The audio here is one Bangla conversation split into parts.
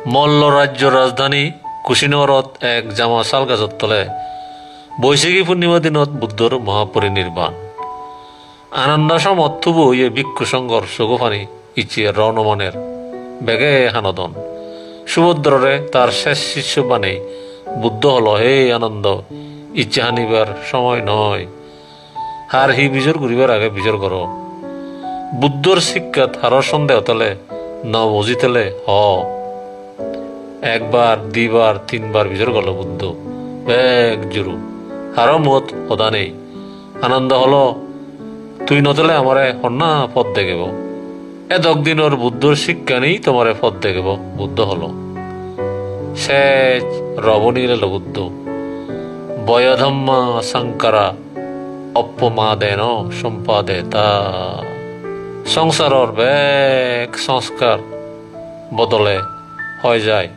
মল্ল রাজ্যৰ ৰাজধানী কুশিনগৰত এক জামা শাল গাছৰ তলে বৈশাখী পূৰ্ণিমা দিনত বুদ্ধৰ মহাপৰিনিৰ্বাণ আনন্দাসমত থুবু ইয়ে ভিক্ষু সংঘৰ চকুফানি ইচ্ছে রণমনের বেগে হানদন সুভদ্ররে তার শেষ শিষ্য বানে বুদ্ধ হলো হে আনন্দ ইচ্ছা হানিবার সময় নয় হার হি বিজর ঘুরিবার আগে বিজর করো বুদ্ধর শিক্ষাত হারর সন্দেহ তলে ন বুঝিতেলে হ একবার দুইবার তিনবার বিজর গেল বুদ্ধ বেগ জুরু হারো মত হদা নেই আনন্দ হলো তুই নতলে আমারে হন্না পথ দেখিব এদক দিনের বুদ্ধর শিক্ষা নেই তোমারে পথ দেখিব বুদ্ধ হলো শেষ রবণী এলো বুদ্ধ বয়ধম্মা শঙ্করা অপমাদেন সম্পাদে তা সংসারর বেগ সংস্কার বদলে হয় যায়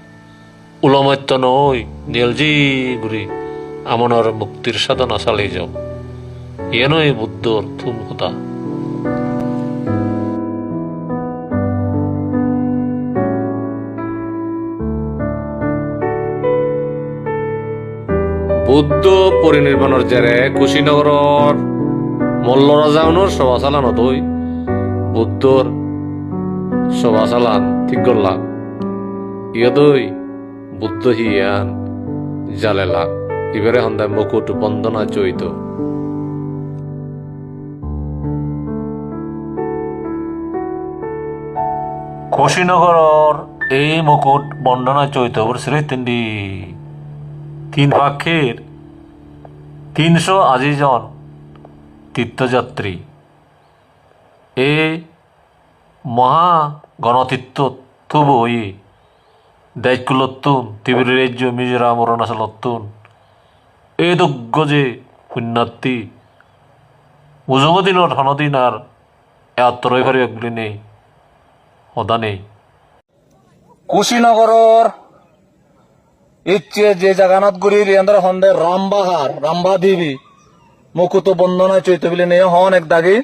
উলমত্য নই নীলজি গুরি আমনের মুক্তির সাধনা চালিয়ে যাও ইয়েনই বুদ্ধর থুম হতা বুদ্ধ পরিনির্বাণের জেরে কুশিনগরের মল্ল রাজাউনের সভা চালানত বুদ্ধর সভা চালান ঠিক করলাম ইয়দই বুদ্ধ হিয়ান জালে লাগ ইবারে সন্ধ্যায় মুকুট বন্দনা জড়িত কুশিনগরের এই মুকুট বন্দনা চৈত শ্রী তিন পাক্ষের 380 জন তীর্থযাত্রী এ মহা গণতীর্থ থুব হই দায়িত্বলত্তুন ত্রিপুরা রাজ্য মিজোরাম অরুণাচলত্তুন এই দজ্ঞ যে পুণ্যার্থী উজুগ দিনত হনদিন আর এত্তরই ফারি একগুলি নেই হদা নেই কুশিনগরের ইচ্ছে যে জাগানাত গুরির এন্দ্র হন্দে রামবাহার রামবা দেবী মুকুত বন্দনা চৈত বিলে নিয়ে হন এক দাগি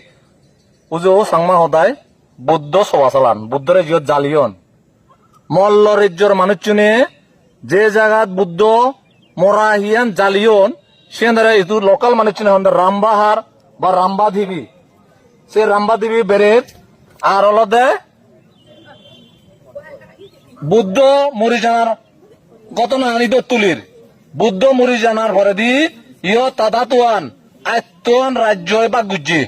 উজো সাংমা হদায় বুদ্ধ সভা চালান বুদ্ধরে জিয়ত জালিয়ন মল্ল রাজ্যর মানুষ নিয়ে যে জায়গাত বুদ্ধ মরা হিয়ান জালিয়ন সে ইতু লোকাল মানুষ নিয়ে হন্দে রামবাহার বা রামবা দেবী সে রামবা দেবী বেড়ে আর অলদে বুদ্ধ মরি জানার ঘটনা আনিত তুলির বুদ্ধ মরি জানার পরে দি ইয় তাদাতুয়ান আয়ত্তান রাজ্য বা গুজ্জি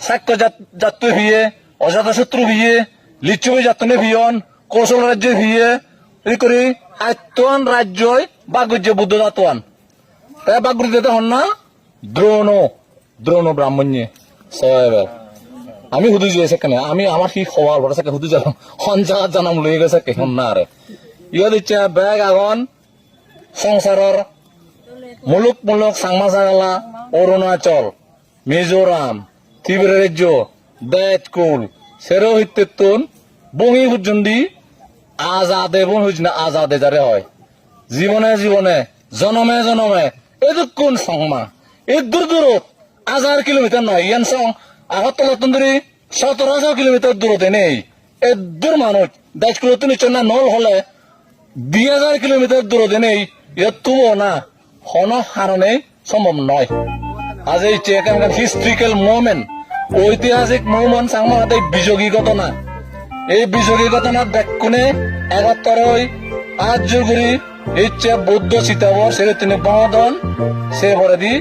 সাক্ষ্য যাত্রী ভিয়ে অজাত শত্রু ভিয়ে লিচ্ছবি যাত্রী ভিয়ন কৌশল রাজ্য ভিয়ে এই করি আয়ত্তান রাজ্য বা গুজ্জে বুদ্ধ দাতুয়ান তাই বা গুজ্জে হন না দ্রোণ দ্রোণ ব্রাহ্মণ্যে সবাই আমি হুদু যাই সেখানে আমি আমার কি খবর বড় সাকে হুদু যাম হন জায়গা জানাম লই গেছে কেহন না আরে ইয় দিচ্ছে বেগ আগন সংসারর মুলুক মুলুক সাংমা সাগালা অরুণাচল মিজোরাম ত্রিপুরা রাজ্য দেতকুল সেরো হিত্তেতুন বঙ্গি পর্যন্তি আজাদে বন হইছ না আজাদে যারে হয় জীবনে জীবনে জনমে জনমে এদুকুন সংমা এদুর দূরত 1000 কিলোমিটার নয় ইয়ান সং আগরতলা তন্দুরি 1700 কিলোমিটার দূরতে নেই এদুর মানুষ দেশকুলতুন চন্না নল হলে 2000 কিলোমিটার দূরতে নেই এতুও না হন হারণে সম্ভব নয় আজ এই চেকান হিস্ট্রিক্যাল মোমেন্ট ঐতিহাসিক মোমেন্ট সাংমা হাতে বিযোগী ঘটনা এই বিযোগী ঘটনা দেখুনে 71 আজ জুগুরি ইচ্ছে বৌদ্ধ সীতাবর সে তিনি বহদন সে ভরে দি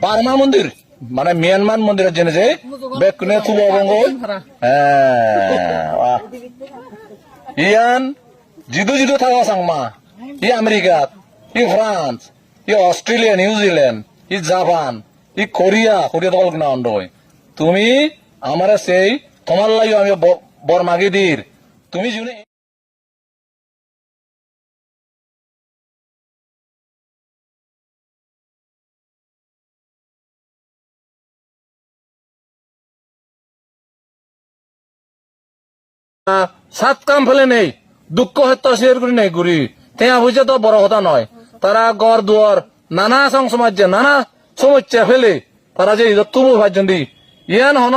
বার্মা মন্দির মানে মিয়ানমার মন্দিরের জন্য যে বেকুনে থুব অবঙ্গ ইয়ান জিদু জিদু থাকা সাংমা ই আমেরিকা ই ফ্রান্স ই অস্ট্রেলিয়া নিউজিল্যান্ড ই জাপান ই কোরিয়া কোরিয়া তকল কিনা অন্ডয় তুমি আমার সেই তোমার লাগি আমি বর মাগি দির তুমি জুনে সাত কাম ফেলে নেই দুঃখ হত্যা শেয়ার করে নেই গুড়ি তেয়া বুঝে তো বড় কথা নয় তারা গড় দুয়ার নানা সমাজে নানা সমস্যা ফেলে তারা যে তুমু ভাজন দি ইয়ান হন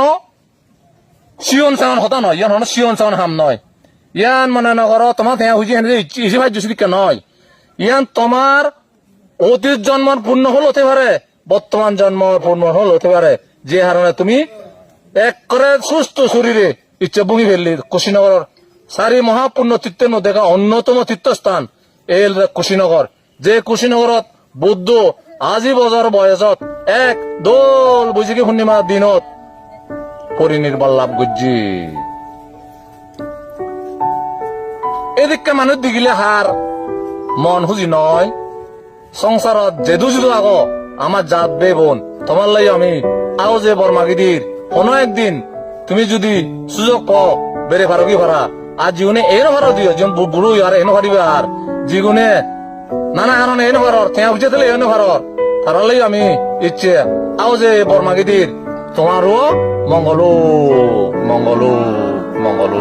শিওন সাউন হতা নয় ইয়ান হন শিওন সাউন হাম নয় ইয়ান মনে নগর তোমার হ্যাঁ হুজি হেন ইসি ভাই জুসি দিকে নয় ইয়ান তোমার অতীত জন্মর পূর্ণ হল হতে পারে, বর্তমান জন্ম পূর্ণ হল হতে পারে, যে হারণে তুমি এক করে সুস্থ শরীরে ইচ্ছে ভুগি ফেললি। কুশীনগর সারি মহাপূর্ণ তীর্থের মধ্যে একটা অন্যতম তীর্থস্থান এই কুশীনগর, যে কুশীনগরত বুদ্ধ আজি বছর বয়সত এক দোল বুঝিকি পূর্ণিমা দিনত পরিনির্বাণ লাভ করছি। এদিকে মানুষ দিগিলে হার মন হুজি নয়, সংসারত যেদু যেদু আগো আমার জাত বে বোন তোমার লাই আমি আও যে বর্মাগিদির কোনো একদিন তুমি যদি সুযোগ পাও বেড়ে পারো কি পারা, আর জীবনে এনো পারো দিও যেমন বুড়ো আর এনো পারিবে, আর জীবনে নানা কারণে এনো পারো তেয়া বুঝে দিলে এনো পারো তার লাই আমি ইচ্ছে আও যে বর্মাগিদির তোমারও মঙ্গল মঙ্গল মঙ্গল।